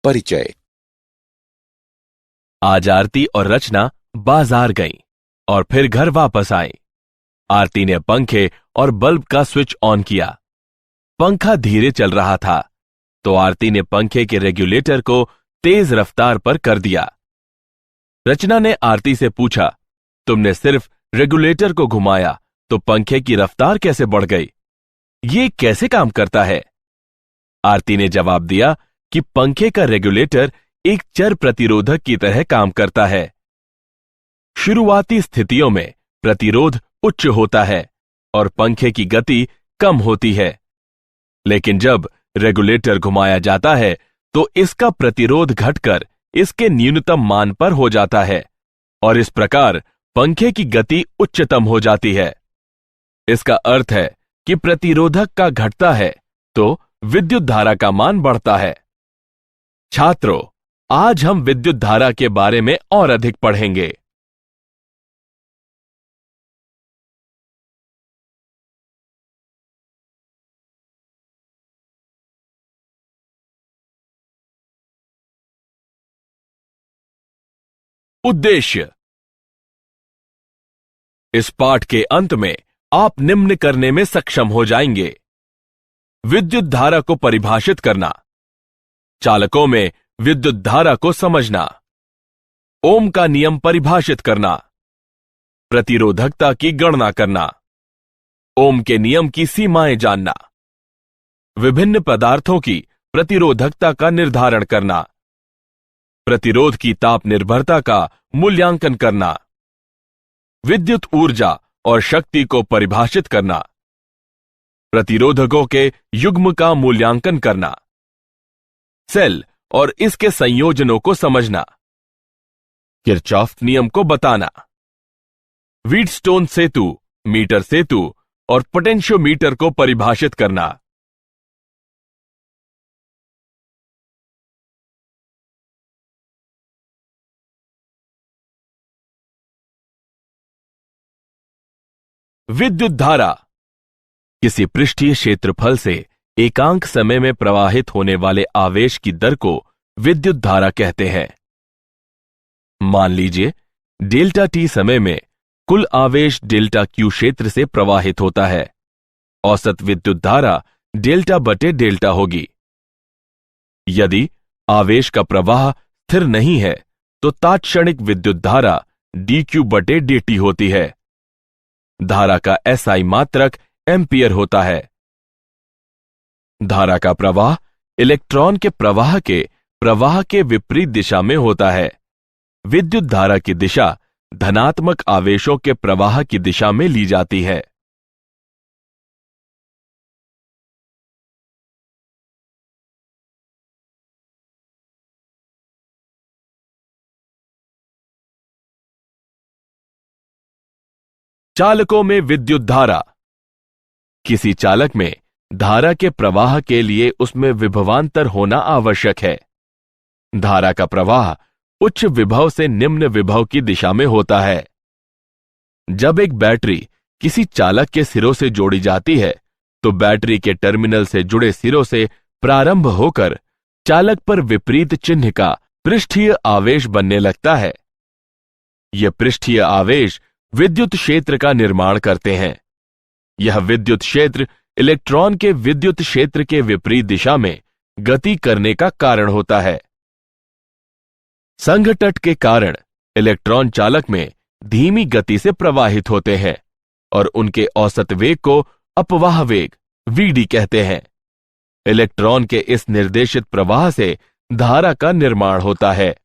परिचय। आज आरती और रचना बाजार गईं और फिर घर वापस आईं। आरती ने पंखे और बल्ब का स्विच ऑन किया। पंखा धीरे चल रहा था तो आरती ने पंखे के रेगुलेटर को तेज रफ्तार पर कर दिया। रचना ने आरती से पूछा, तुमने सिर्फ रेगुलेटर को घुमाया तो पंखे की रफ्तार कैसे बढ़ गई? ये कैसे काम करता है? आरती ने जवाब दिया कि पंखे का रेगुलेटर एक चर प्रतिरोधक की तरह काम करता है। शुरुआती स्थितियों में प्रतिरोध उच्च होता है और पंखे की गति कम होती है, लेकिन जब रेगुलेटर घुमाया जाता है तो इसका प्रतिरोध घटकर इसके न्यूनतम मान पर हो जाता है और इस प्रकार पंखे की गति उच्चतम हो जाती है। इसका अर्थ है कि प्रतिरोधक का घटता है तो विद्युत धारा का मान बढ़ता है। छात्रों, आज हम विद्युत धारा के बारे में और अधिक पढ़ेंगे। उद्देश्य। इस पाठ के अंत में आप निम्न करने में सक्षम हो जाएंगे: विद्युत धारा को परिभाषित करना, चालकों में विद्युत धारा को समझना, ओम का नियम परिभाषित करना, प्रतिरोधकता की गणना करना, ओम के नियम की सीमाएं जानना, विभिन्न पदार्थों की प्रतिरोधकता का निर्धारण करना, प्रतिरोध की ताप निर्भरता का मूल्यांकन करना, विद्युत ऊर्जा और शक्ति को परिभाषित करना, प्रतिरोधकों के युग्म का मूल्यांकन करना, सेल और इसके संयोजनों को समझना, किरचॉफ नियम को बताना, व्हीटस्टोन सेतु, मीटर सेतु और पोटेंशियोमीटर को परिभाषित करना। विद्युत धारा किसी पृष्ठीय क्षेत्रफल से एकांक समय में प्रवाहित होने वाले आवेश की दर को विद्युत धारा कहते हैं। मान लीजिए डेल्टा टी समय में कुल आवेश डेल्टा क्यू क्षेत्र से प्रवाहित होता है। औसत विद्युत धारा डेल्टा बटे डेल्टा होगी। यदि आवेश का प्रवाह स्थिर नहीं है तो तात्क्षणिक विद्युत धारा डी क्यू बटे dt होती है। धारा का SI मात्रक एम्पियर होता है। धारा का प्रवाह इलेक्ट्रॉन के प्रवाह के विपरीत दिशा में होता है। विद्युत धारा की दिशा धनात्मक आवेशों के प्रवाह की दिशा में ली जाती है। चालकों में विद्युत धारा। किसी चालक में धारा के प्रवाह के लिए उसमें विभवांतर होना आवश्यक है। धारा का प्रवाह उच्च विभव से निम्न विभव की दिशा में होता है। जब एक बैटरी किसी चालक के सिरों से जोड़ी जाती है तो बैटरी के टर्मिनल से जुड़े सिरों से प्रारंभ होकर चालक पर विपरीत चिन्ह का पृष्ठीय आवेश बनने लगता है। यह पृष्ठीय आवेश विद्युत क्षेत्र का निर्माण करते हैं। यह विद्युत क्षेत्र इलेक्ट्रॉन के विद्युत क्षेत्र के विपरीत दिशा में गति करने का कारण होता है। संघटन के कारण इलेक्ट्रॉन चालक में धीमी गति से प्रवाहित होते हैं और उनके औसत वेग को अपवाह वेग Vd कहते हैं। इलेक्ट्रॉन के इस निर्देशित प्रवाह से धारा का निर्माण होता है।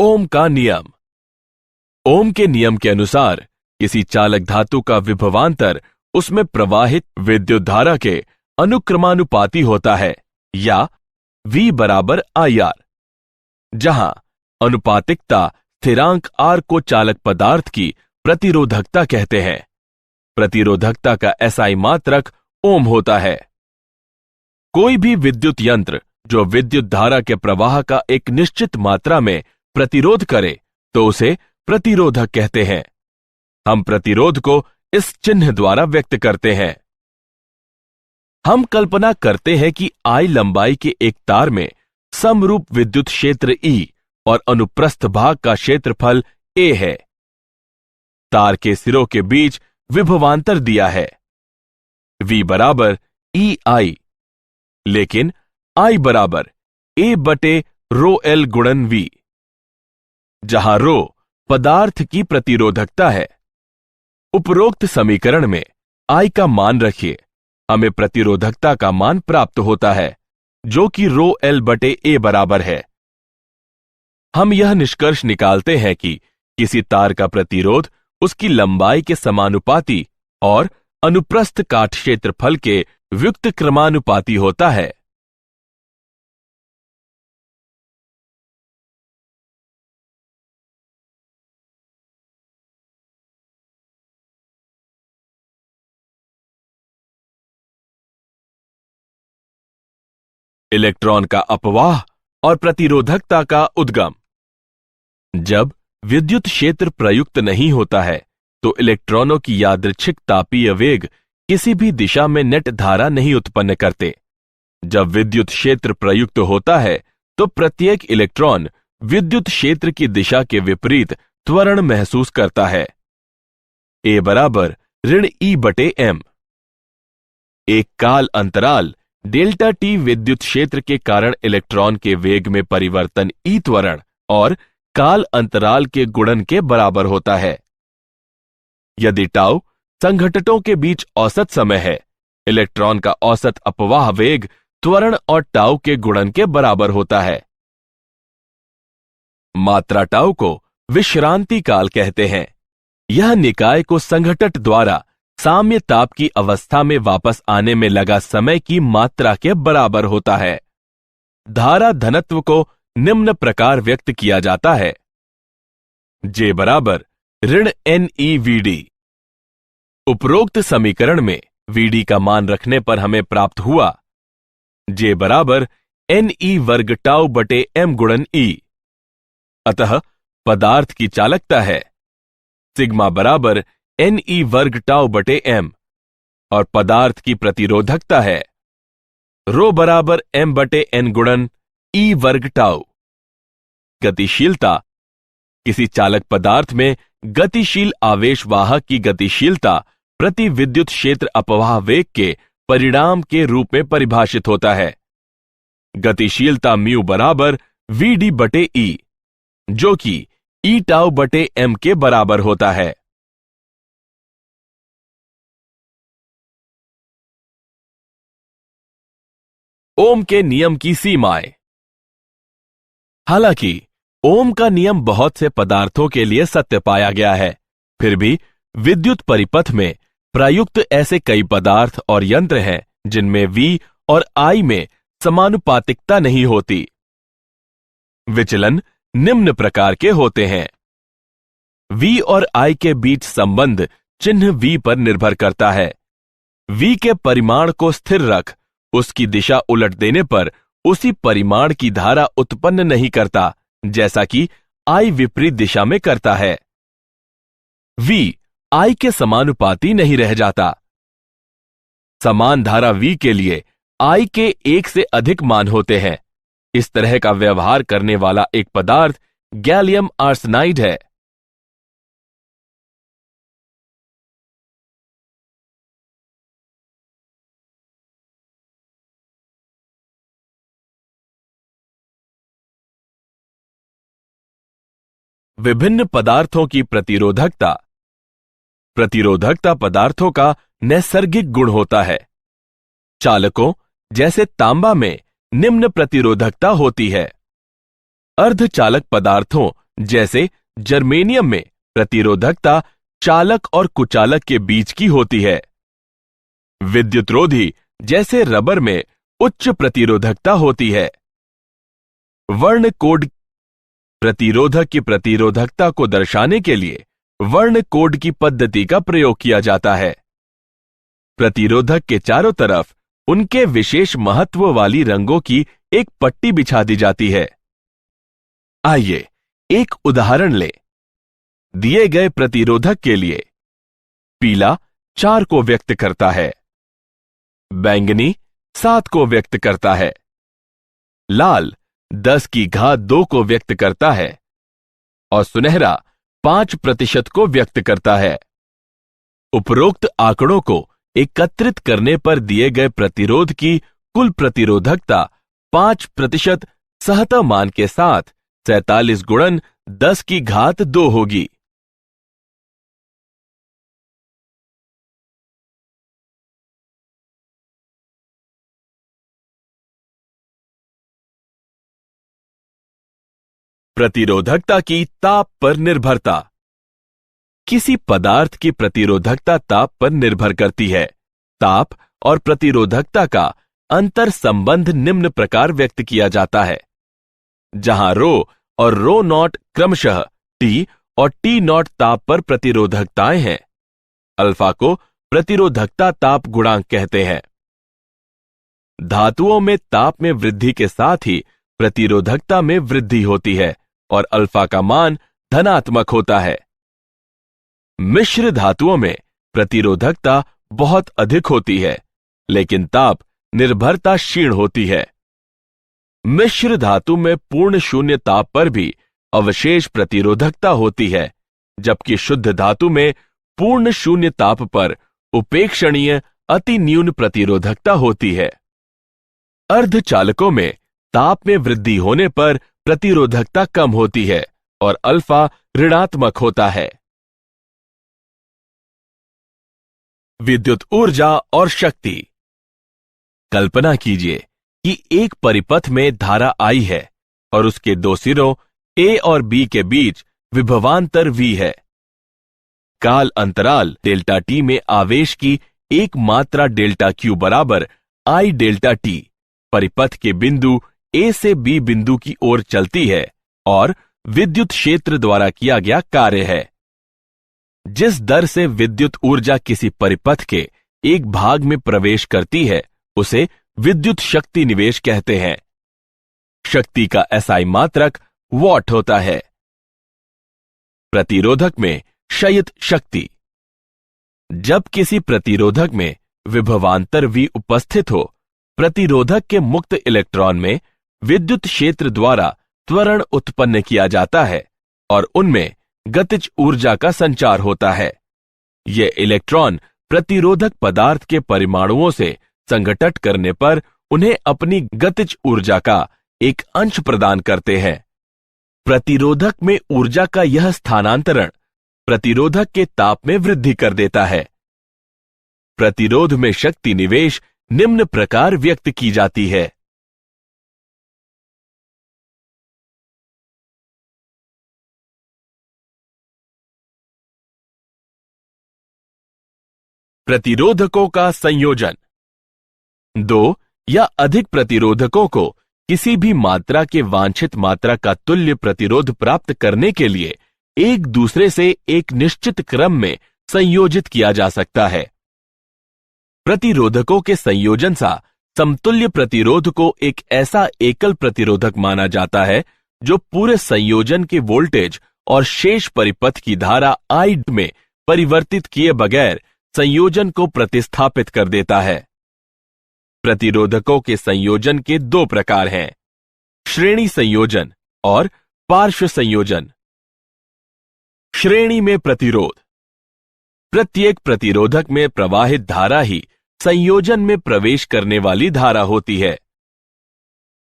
ओम का नियम। ओम के नियम के अनुसार किसी चालक धातु का विभवांतर उसमें प्रवाहित विद्युत धारा के अनुक्रमानुपाती होता है या V बराबर IR, जहां अनुपातिकता स्थिरांक R को चालक पदार्थ की प्रतिरोधकता कहते हैं। प्रतिरोधकता का SI मात्रक ओम होता है। कोई भी विद्युत यंत्र जो विद्युत धारा के प्रवाह का एक निश्चित मात्रा में प्रतिरोध करे तो उसे प्रतिरोधक कहते हैं। हम प्रतिरोध को इस चिन्ह द्वारा व्यक्त करते हैं। हम कल्पना करते हैं कि I लंबाई के एक तार में समरूप विद्युत क्षेत्र E और अनुप्रस्थ भाग का क्षेत्रफल A है। तार के सिरों के बीच विभवांतर दिया है V बराबर EI, लेकिन I बराबर A बटे रो L गुणन V, जहां रो पदार्थ की प्रतिरोधकता है। उपरोक्त समीकरण में I का मान रखिए, हमें प्रतिरोधकता का मान प्राप्त होता है जो कि रो L बटे A बराबर है। हम यह निष्कर्ष निकालते हैं कि किसी तार का प्रतिरोध उसकी लंबाई के समानुपाती और अनुप्रस्थ काट क्षेत्रफल के व्युक्त क्रमानुपाती होता है। इलेक्ट्रॉन का अपवाह और प्रतिरोधकता का उद्गम। जब विद्युत क्षेत्र प्रयुक्त नहीं होता है तो इलेक्ट्रॉनों की यादृच्छिक तापीय वेग किसी भी दिशा में नेट धारा नहीं उत्पन्न करते। जब विद्युत क्षेत्र प्रयुक्त होता है तो प्रत्येक इलेक्ट्रॉन विद्युत क्षेत्र की दिशा के विपरीत त्वरण महसूस करता है। A बराबर ऋण E बटे M। एक काल अंतराल डेल्टा T विद्युत क्षेत्र के कारण इलेक्ट्रॉन के वेग में परिवर्तन E त्वरण और काल अंतराल के गुणन के बराबर होता है। यदि टाउ संघटकों के बीच औसत समय है, इलेक्ट्रॉन का औसत अपवाह वेग त्वरण और टाउ के गुणन के बराबर होता है। मात्रा टाउ को विश्रांति काल कहते हैं। यह निकाय को संघटक द्वारा साम्य ताप की अवस्था में वापस आने में लगा समय की मात्रा के बराबर होता है। धारा घनत्व को निम्न प्रकार व्यक्त किया जाता है। J बराबर ऋण NeVd। उपरोक्त समीकरण में Vd का मान रखने पर हमें प्राप्त हुआ J बराबर Ne वर्ग टाउ बटे M गुणन E। अतः पदार्थ की चालकता है सिग्मा बराबर Ne वर्ग टाउ बटे M और पदार्थ की प्रतिरोधकता है रो बराबर M बटे N गुणन E वर्ग टाउ। गतिशीलता। किसी चालक पदार्थ में गतिशील आवेश वाहक की गतिशीलता प्रति विद्युत क्षेत्र अपवाह वेग के परिणाम के रूप में परिभाषित होता है। गतिशीलता म्यू बराबर Vd बटे E, जो कि E टाउ बटे M के बराबर होता है। ओम के नियम की सीमाएं। हालांकि ओम का नियम बहुत से पदार्थों के लिए सत्य पाया गया है, फिर भी विद्युत परिपथ में प्रयुक्त ऐसे कई पदार्थ और यंत्र हैं जिनमें V और I में समानुपातिकता नहीं होती। विचलन निम्न प्रकार के होते हैं। V और I के बीच संबंध चिन्ह V पर निर्भर करता है। V के परिमाण को स्थिर रख उसकी दिशा उलट देने पर उसी परिमाण की धारा उत्पन्न नहीं करता जैसा कि I विपरीत दिशा में करता है। V I के समानुपाती नहीं रह जाता। समान धारा V के लिए I के एक से अधिक मान होते हैं। इस तरह का व्यवहार करने वाला एक पदार्थ गैलियम आर्सेनाइड है। विभिन्न पदार्थों की प्रतिरोधकता। प्रतिरोधकता पदार्थों का नैसर्गिक गुण होता है। चालकों जैसे तांबा में निम्न प्रतिरोधकता होती है। अर्धचालक पदार्थों जैसे जर्मेनियम में प्रतिरोधकता चालक और कुचालक के बीच की होती है। विद्युतरोधी जैसे रबर में उच्च प्रतिरोधकता होती है। वर्ण कोड प्रतिरोधक की प्रतिरोधकता को दर्शाने के लिए वर्ण कोड की पद्धति का प्रयोग किया जाता है। प्रतिरोधक के चारों तरफ उनके विशेष महत्व वाली रंगों की एक पट्टी बिछा दी जाती है। आइए एक उदाहरण लें। दिए गए प्रतिरोधक के लिए पीला 4 को व्यक्त करता है, बैंगनी 7 को व्यक्त करता है, लाल 10 की घात 2 को व्यक्त करता है और सुनहरा 5% को व्यक्त करता है। उपरोक्त आंकड़ों को एकत्रित करने पर दिए गए प्रतिरोध की कुल प्रतिरोधकता 5% सहता मान के साथ 47 गुणन 10 की घात 2 होगी। प्रतिरोधकता की ताप पर निर्भरता। किसी पदार्थ की प्रतिरोधकता ताप पर निर्भर करती है। ताप और प्रतिरोधकता का अंतर संबंध निम्न प्रकार व्यक्त किया जाता है, जहां रो और रो नॉट क्रमशः टी और टी नॉट ताप पर प्रतिरोधकताएं हैं। अल्फा को प्रतिरोधकता ताप गुणांक कहते हैं। धातुओं में ताप में वृद्धि के साथ ही प्रतिरोधकता में वृद्धि होती है और अल्फा का मान धनात्मक होता है। मिश्र धातुओं में प्रतिरोधकता बहुत अधिक होती है, लेकिन ताप निर्भरता क्षीण होती है। मिश्र धातु में पूर्ण शून्य ताप पर भी अवशेष प्रतिरोधकता होती है, जबकि शुद्ध धातु में पूर्ण शून्य ताप पर उपेक्षणीय अति न्यून प्रतिरोधकता होती है। अर्धचालकों में ताप में वृद्धि होने पर प्रतिरोधकता कम होती है और अल्फा ऋणात्मक होता है। विद्युत ऊर्जा और शक्ति। कल्पना कीजिए कि एक परिपथ में धारा I है और उसके दो सिरों A और B के बीच विभवांतर V है। काल अंतराल डेल्टा T में आवेश की एक मात्रा डेल्टा Q बराबर I डेल्टा T परिपथ के बिंदु A से B बिंदु की ओर चलती है और विद्युत क्षेत्र द्वारा किया गया कार्य है। जिस दर से विद्युत ऊर्जा किसी परिपथ के एक भाग में प्रवेश करती है, उसे विद्युत शक्ति निवेश कहते हैं। शक्ति का SI मात्रक वॉट होता है। प्रतिरोधक में क्षयित शक्ति। जब किसी प्रतिरोधक में विभवांतर V उपस्थित हो, प्रतिरोधक के मुक्त इलेक्ट्रॉन में विद्युत क्षेत्र द्वारा त्वरण उत्पन्न किया जाता है और उनमें गतिज ऊर्जा का संचार होता है। ये इलेक्ट्रॉन प्रतिरोधक पदार्थ के परमाणुओं से संघटन करने पर उन्हें अपनी गतिज ऊर्जा का एक अंश प्रदान करते हैं। प्रतिरोधक में ऊर्जा का यह स्थानांतरण प्रतिरोधक के ताप में वृद्धि कर देता है। प्रतिरोध में शक्ति निवेश निम्न प्रकार व्यक्त की जाती है। प्रतिरोधकों का संयोजन। दो या अधिक प्रतिरोधकों को किसी भी मात्रा के वांछित मात्रा का तुल्य प्रतिरोध प्राप्त करने के लिए एक दूसरे से एक निश्चित क्रम में संयोजित किया जा सकता है। प्रतिरोधकों के संयोजन सा समतुल्य प्रतिरोध को एक ऐसा एकल प्रतिरोधक माना जाता है जो पूरे संयोजन के वोल्टेज और शेष परिपथ की धारा I में परिवर्तित किए बगैर संयोजन को प्रतिस्थापित कर देता है। प्रतिरोधकों के संयोजन के दो प्रकार हैं, श्रेणी संयोजन और पार्श्व संयोजन। श्रेणी में प्रतिरोध। प्रत्येक प्रतिरोधक में प्रवाहित धारा ही संयोजन में प्रवेश करने वाली धारा होती है।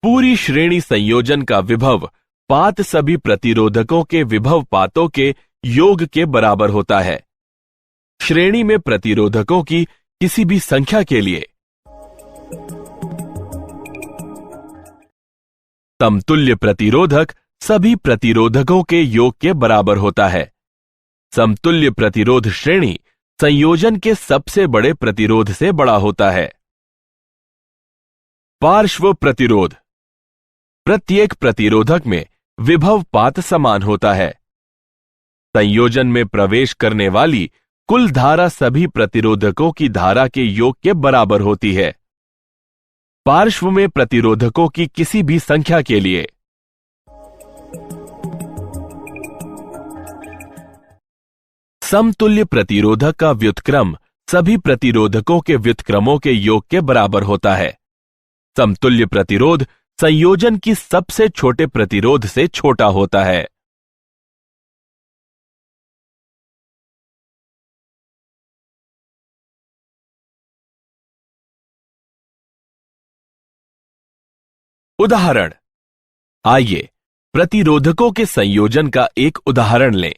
पूरी श्रेणी संयोजन का विभव पात सभी प्रतिरोधकों के विभव पातों के योग के बराबर होता है। श्रेणी में प्रतिरोधकों की किसी भी संख्या के लिए समतुल्य प्रतिरोधक सभी प्रतिरोधकों के योग के बराबर होता है। समतुल्य प्रतिरोध श्रेणी संयोजन के सबसे बड़े प्रतिरोध से बड़ा होता है। पार्श्व प्रतिरोध। प्रत्येक प्रतिरोधक में विभव पात समान होता है। संयोजन में प्रवेश करने वाली कुल धारा सभी प्रतिरोधकों की धारा के योग के बराबर होती है। पार्श्व में प्रतिरोधकों की किसी भी संख्या के लिए। समतुल्य प्रतिरोधक का व्युत्क्रम सभी प्रतिरोधकों के व्युत्क्रमों के योग के बराबर होता है। समतुल्य प्रतिरोध संयोजन की सबसे छोटे प्रतिरोध से छोटा होता है। उदाहरण, आइए प्रतिरोधकों के संयोजन का एक उदाहरण लें।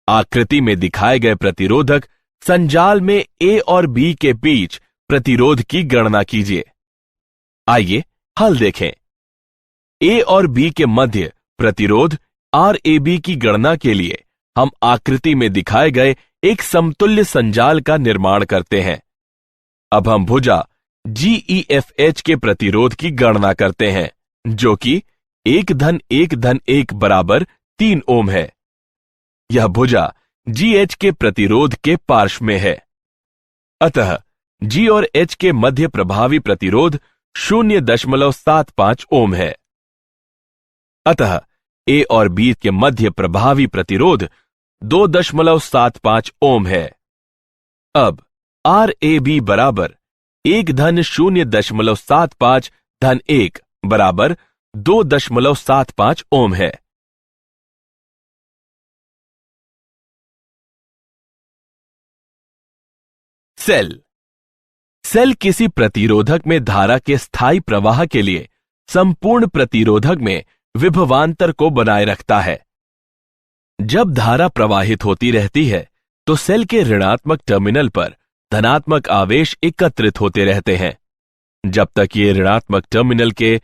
आकृति में दिखाए गए प्रतिरोधक संजाल में ए और बी के बीच प्रतिरोध की गणना कीजिए। आइए हल देखें। ए और बी के मध्य प्रतिरोध RAB की गणना के लिए हम आकृति में दिखाए गए एक समतुल्य संजाल का निर्माण करते हैं। अब हम भुजा GEFH के प्रतिरोध की गणना करते हैं, जो कि 1-1-1 बराबर 3 ओम है। यह भुजा GH के प्रतिरोध के पार्श्व में है। अतः G और H के मध्य प्रभावी प्रतिरोध 0.75 ओम है। अतः A और B के मध्य प्रभावी प्रतिरोध 2.75 ओम है। अब RAB बराबर 1-0.75-1 बराबर 2.75 ओम है। सेल किसी प्रतिरोधक में धारा के स्थायी प्रवाह के लिए संपूर्ण प्रतिरोधक में विभवांतर को बनाए रखता है। जब धारा प्रवाहित होती रहती है तो सेल के ऋणात्मक टर्मिनल पर धनात्मक आवेश एकत्रित होते रहते हैं। जब तक ये ऋणात्मक टर्मिनल के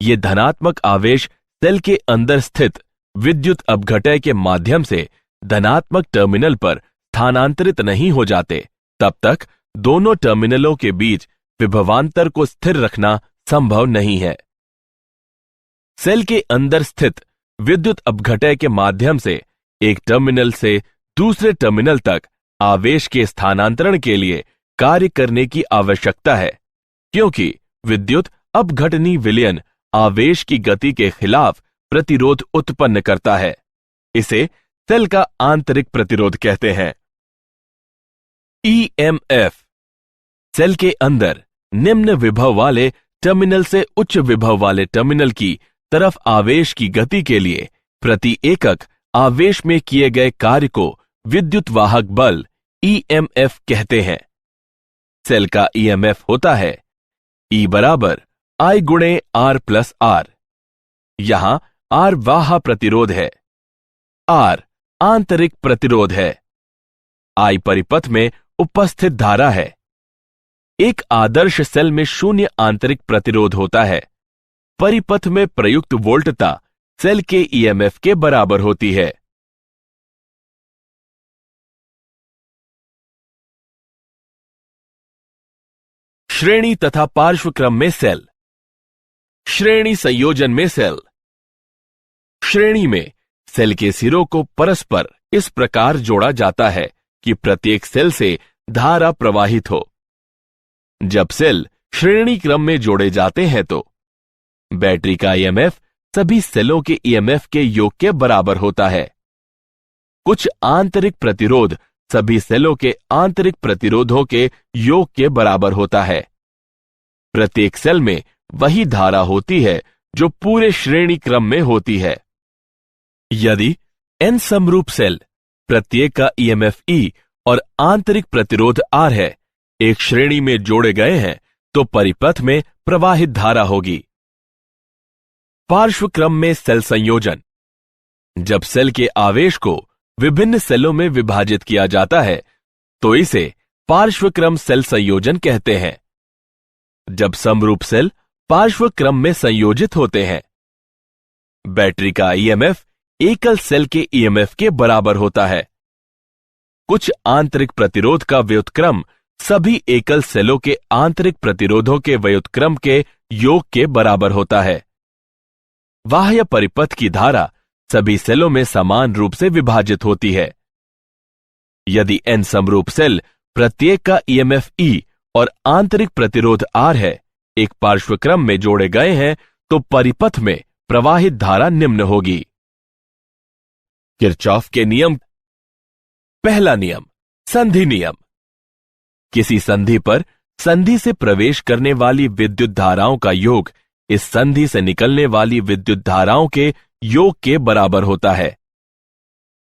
ये धनात्मक आवेश सेल के अंदर स्थित विद्युत अपघटय के माध्यम से धनात्मक टर्मिनल पर स्थानांतरित नहीं हो जाते, तब तक दोनों टर्मिनलों के बीच विभवांतर को स्थिर रखना संभव नहीं है। सेल के अंदर स्थित विद्युत अपघटय के माध्यम से एक टर्मिनल से दूसरे टर्मिनल तक आवेश के स्थानांतरण के लिए कार्य करने की आवश्यकता है, क्योंकि विद्युत अपघटनी विलयन आवेश की गति के खिलाफ प्रतिरोध उत्पन्न करता है। इसे सेल का आंतरिक प्रतिरोध कहते हैं। EMF सेल के अंदर निम्न विभव वाले टर्मिनल से उच्च विभव वाले टर्मिनल की तरफ आवेश की गति के लिए प्रति एकक आवेश में किए गए कार्य को विद्युत वाहक बल EMF कहते हैं। सेल का EMF होता है E बराबर I गुणे R प्लस R। यहां R बाह्य प्रतिरोध है, R आंतरिक प्रतिरोध है, I परिपथ में उपस्थित धारा है। एक आदर्श सेल में 0 आंतरिक प्रतिरोध होता है। परिपथ में प्रयुक्त वोल्टता सेल के EMF के बराबर होती है। श्रेणी तथा पार्श्व क्रम में सेल। श्रेणी संयोजन में सेल। श्रेणी में सेल के सिरों को परस्पर इस प्रकार जोड़ा जाता है कि प्रत्येक सेल से धारा प्रवाहित हो। जब सेल श्रेणी क्रम में जोड़े जाते हैं तो बैटरी का EMF सभी सेलों के EMF के योग के बराबर होता है। कुछ आंतरिक प्रतिरोध सभी सेलों के आंतरिक प्रतिरोधों के योग के बराबर होता है। प्रत्येक सेल में वही धारा होती है जो पूरे श्रेणी क्रम में होती है। यदि N समरूप सेल प्रत्येक का EMF E और आंतरिक प्रतिरोध R है, एक श्रेणी में जोड़े गए हैं, तो परिपथ में प्रवाहित धारा होगी। पार्श्व क्रम में सेल संयोजन। जब सेल के आवेश को विभिन्न सेलों में विभाजित किया जाता है तो इसे पार्श्व क्रम सेल संयोजन कहते हैं। जब समरूप सेल पार्श्व क्रम में संयोजित होते हैं, बैटरी का EMF एकल सेल के EMF के बराबर होता है। कुछ आंतरिक प्रतिरोध का व्युत्क्रम सभी एकल सेलों के आंतरिक प्रतिरोधों के व्युत्क्रम के योग के बराबर होता है। बाह्य परिपथ की धारा सभी सेलों में समान रूप से विभाजित होती है। यदि N समरूप सेल प्रत्येक का EMF E और आंतरिक प्रतिरोध R है, एक पार्श्वक्रम में जोड़े गए हैं तो परिपथ में प्रवाहित धारा निम्न होगी। किरचॉफ के नियम। पहला नियम, संधि नियम। किसी संधि पर संधि से प्रवेश करने वाली विद्युत धाराओं का योग इस संधि से निकलने वाली विद्युत धाराओं के योग के बराबर होता है।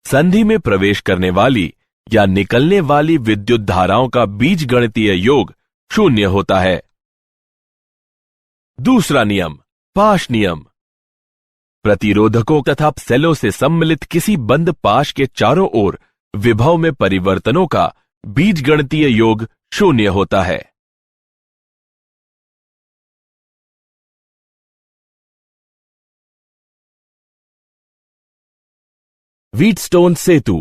संधि में प्रवेश करने वाली या निकलने वाली विद्युत धाराओं का बीजगणितीय योग 0 होता है। दूसरा नियम, पाश नियम। प्रतिरोधकों तथा सेलों से सम्मिलित किसी बंद पाश के चारों ओर विभव में परिवर्तनों का बीजगणितीय योग 0 होता है। व्हीटस्टोन सेतु।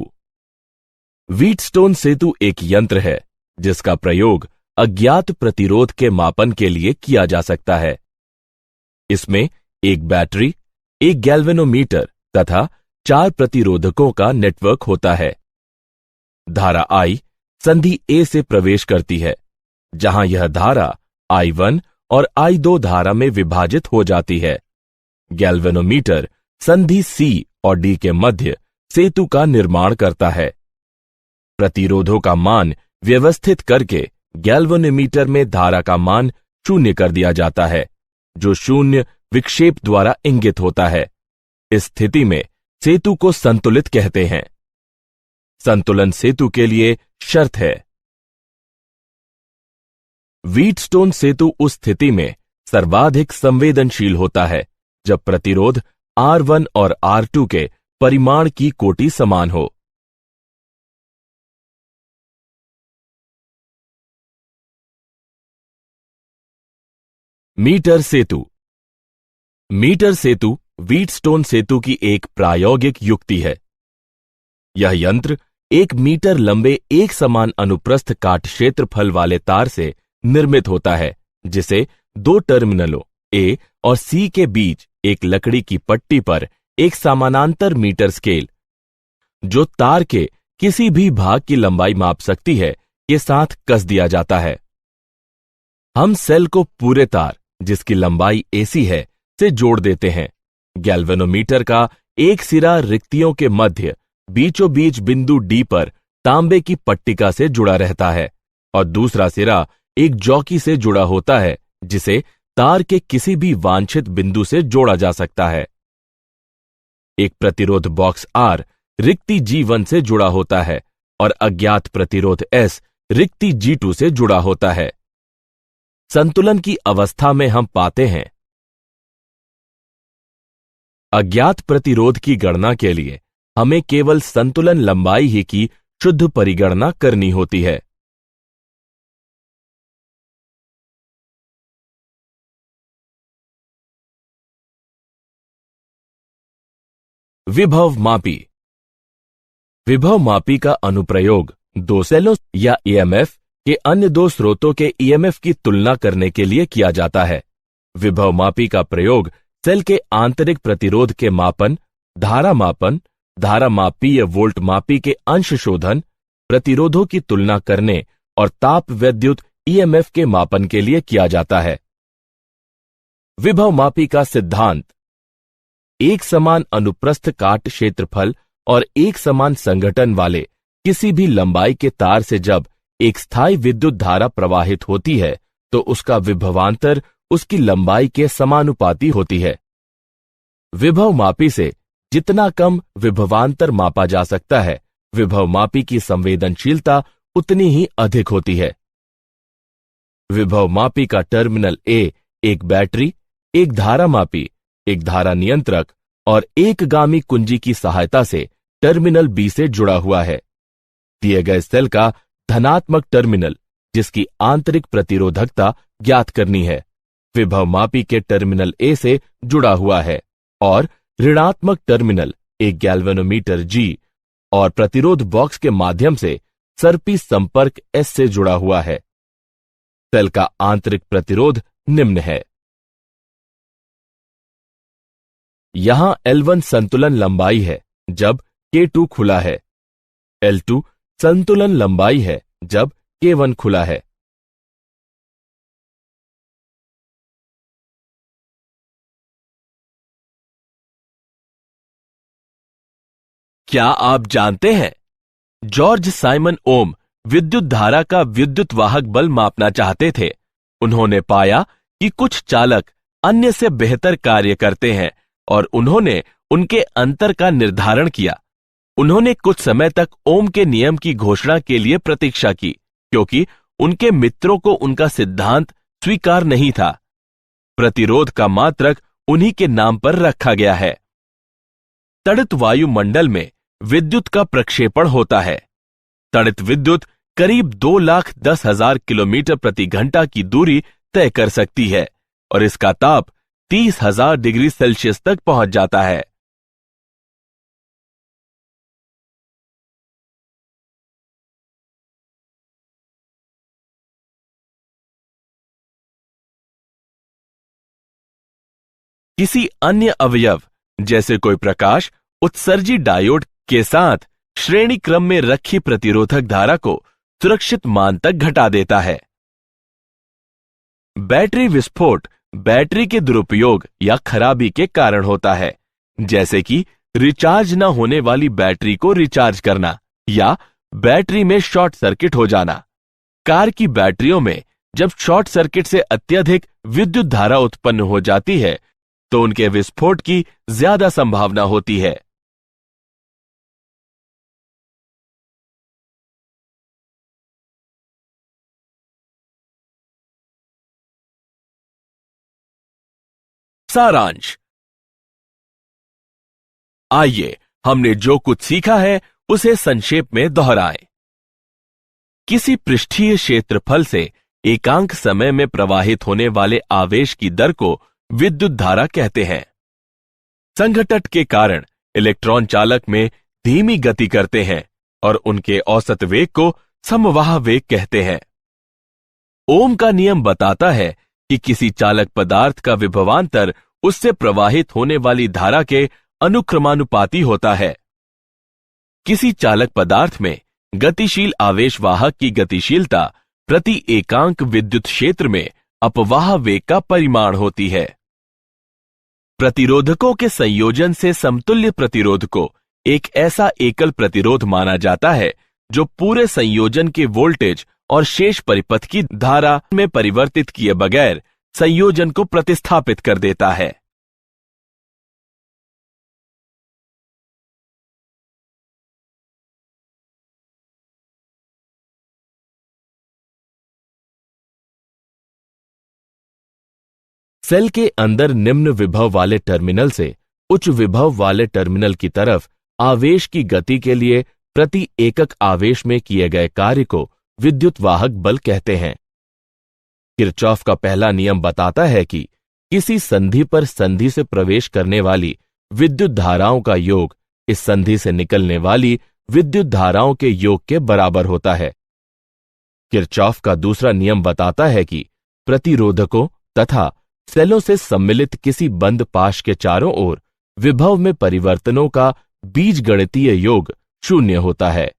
व्हीटस्टोन सेतु एक यंत्र है जिसका प्रयोग अज्ञात प्रतिरोध के मापन के लिए किया जा सकता है। इसमें एक बैटरी, एक गैल्वेनोमीटर तथा 4 प्रतिरोधकों का नेटवर्क होता है। धारा I संधि A से प्रवेश करती है, जहां यह धारा I1 और I2 धारा में विभाजित हो जाती है। गैल्वेनोमीटर संधि C और D के मध्य सेतु का निर्माण करता है। प्रतिरोधों का मान व्यवस्थित करके गैल्वेनोमीटर में धारा का मान 0 कर दिया जाता है, जो 0 विक्षेप द्वारा इंगित होता है। इस स्थिति में सेतु को संतुलित कहते हैं। संतुलन सेतु के लिए शर्त है। व्हीटस्टोन सेतु उस स्थिति में सर्वाधिक संवेदनशील होता है जब प्रतिरोध R1 और R2 के परिमाण की कोटि समान हो। मीटर सेतु। मीटर सेतु व्हीटस्टोन सेतु की एक प्रायोगिक युक्ति है। यह यंत्र 1 मीटर लंबे एक समान अनुप्रस्थ काट क्षेत्रफल वाले तार से निर्मित होता है, जिसे 2 टर्मिनलों A और C के बीच एक लकड़ी की पट्टी पर एक समानांतर मीटर स्केल, जो तार के किसी भी भाग की लंबाई माप सकती है, के साथ कस दिया जाता है। हम सेल को पूरे तार, जिसकी लंबाई AC है, से जोड़ देते हैं। गैल्वेनोमीटर का एक सिरा रिक्तियों के मध्य बीचों बीच बिंदु D पर तांबे की पट्टिका से जुड़ा रहता है और दूसरा सिरा एक जॉकी से जुड़ा होता है, जिसे तार के किसी भी वांछित बिंदु से जोड़ा जा सकता है। एक प्रतिरोध बॉक्स R रिक्ति G1 से जुड़ा होता है और अज्ञात प्रतिरोध S रिक्ति G2 से जुड़ा होता है। संतुलन की अवस्था में हम पाते हैं, अज्ञात प्रतिरोध की गणना के लिए हमें केवल संतुलन लंबाई ही की शुद्ध परिगणना करनी होती है। विभव मापी। विभव मापी का अनुप्रयोग 2 सेलों या EMF के अन्य 2 स्रोतों के EMF की तुलना करने के लिए किया जाता है। विभव मापी का प्रयोग सेल के आंतरिक प्रतिरोध के मापन, धारा मापी या वोल्ट मापी के अंश शोधन, प्रतिरोधों की तुलना करने और ताप विद्युत EMF के मापन के लिए किया जाता है। विभव मापी का सिद्धांत। एक समान अनुप्रस्थ काट क्षेत्रफल और एक समान संघटन वाले किसी भी लंबाई के तार से जब एक स्थायी विद्युत धारा प्रवाहित होती है, तो उसका विभवांतर उसकी लंबाई के समानुपाती होती है। विभव मापी से जितना कम विभवांतर मापा जा सकता है, विभव मापी की संवेदनशीलता उतनी ही अधिक होती है। विभव मापी का टर्मिनल A एक बैटरी, एक धारा मापी, एक धारा नियंत्रक और एक गामी कुंजी की सहायता से टर्मिनल B से जुड़ा हुआ है। दिए गए सेल का धनात्मक टर्मिनल, जिसकी आंतरिक प्रतिरोधकता ज्ञात करनी है, विभव मापी के टर्मिनल A से जुड़ा हुआ है और ऋणात्मक टर्मिनल एक गैल्वेनोमीटर G और प्रतिरोध बॉक्स के माध्यम से सर्पी संपर्क S से जुड़ा हुआ है। सेल का आंतरिक प्रतिरोध निम्न है। यहां L1 संतुलन लंबाई है जब K2 खुला है। L2 संतुलन लंबाई है जब K1 खुला है। क्या आप जानते हैं, जॉर्ज साइमन ओम विद्युत धारा का विद्युत वाहक बल मापना चाहते थे। उन्होंने पाया कि कुछ चालक अन्य से बेहतर कार्य करते हैं और उन्होंने उनके अंतर का निर्धारण किया। उन्होंने कुछ समय तक ओम के नियम की घोषणा के लिए प्रतीक्षा की, क्योंकि उनके मित्रों को उनका सिद्धांत स्वीकार नहीं था। प्रतिरोध का मात्रक उन्हीं के नाम पर रखा गया है। तड़ित वायुमंडल में विद्युत का प्रक्षेपण होता है। तड़ित विद्युत करीब 2,10,000 किलोमीटर प्रति घंटा की दूरी तय कर सकती है और इसका ताप 30,000 डिग्री सेल्सियस तक पहुंच जाता है। किसी अन्य अवयव जैसे कोई प्रकाश उत्सर्जी डायोड के साथ श्रेणी क्रम में रखी प्रतिरोधक धारा को सुरक्षित मान तक घटा देता है। बैटरी विस्फोट बैटरी के दुरुपयोग या खराबी के कारण होता है, जैसे कि रिचार्ज न होने वाली बैटरी को रिचार्ज करना या बैटरी में शॉर्ट सर्किट हो जाना। कार की बैटरियों में जब शॉर्ट सर्किट से अत्यधिक विद्युत धारा उत्पन्न हो जाती है तो उनके विस्फोट की ज्यादा संभावना होती है। सारांश। आइए हमने जो कुछ सीखा है उसे संक्षेप में दोहराएं। किसी पृष्ठीय क्षेत्रफल से एकांक समय में प्रवाहित होने वाले आवेश की दर को विद्युत धारा कहते हैं। संघटन के कारण इलेक्ट्रॉन चालक में धीमी गति करते हैं और उनके औसत वेग को समवाह वेग कहते हैं। ओम का नियम बताता है कि किसी चालक पदार्थ का विभवांतर उससे प्रवाहित होने वाली धारा के अनुक्रमानुपाती होता है। किसी चालक पदार्थ में गतिशील आवेश वाहक की गतिशीलता प्रति एकांक विद्युत क्षेत्र में अपवाह वेग का परिमाण होती है। प्रतिरोधकों के संयोजन से समतुल्य प्रतिरोध को एक ऐसा एकल प्रतिरोध माना जाता है जो पूरे संयोजन के वोल्टेज और शेष परिपथ की धारा में परिवर्तित किए बगैर संयोजन को प्रतिस्थापित कर देता है। सेल के अंदर निम्न विभव वाले टर्मिनल से उच्च विभव वाले टर्मिनल की तरफ आवेश की गति के लिए प्रति एकक आवेश में किए गए कार्य को विद्युत वाहक बल कहते हैं। किरचॉफ का पहला नियम बताता है कि किसी संधि पर संधि से प्रवेश करने वाली विद्युत धाराओं का योग इस संधि से निकलने वाली विद्युत धाराओं के योग के बराबर होता है। किरचॉफ का दूसरा नियम बताता है कि प्रतिरोधकों तथा सेलों से सम्मिलित किसी बंद पाश के चारों ओर विभव में परिवर्तनों का बीजगणितीय योग शून्य होता है।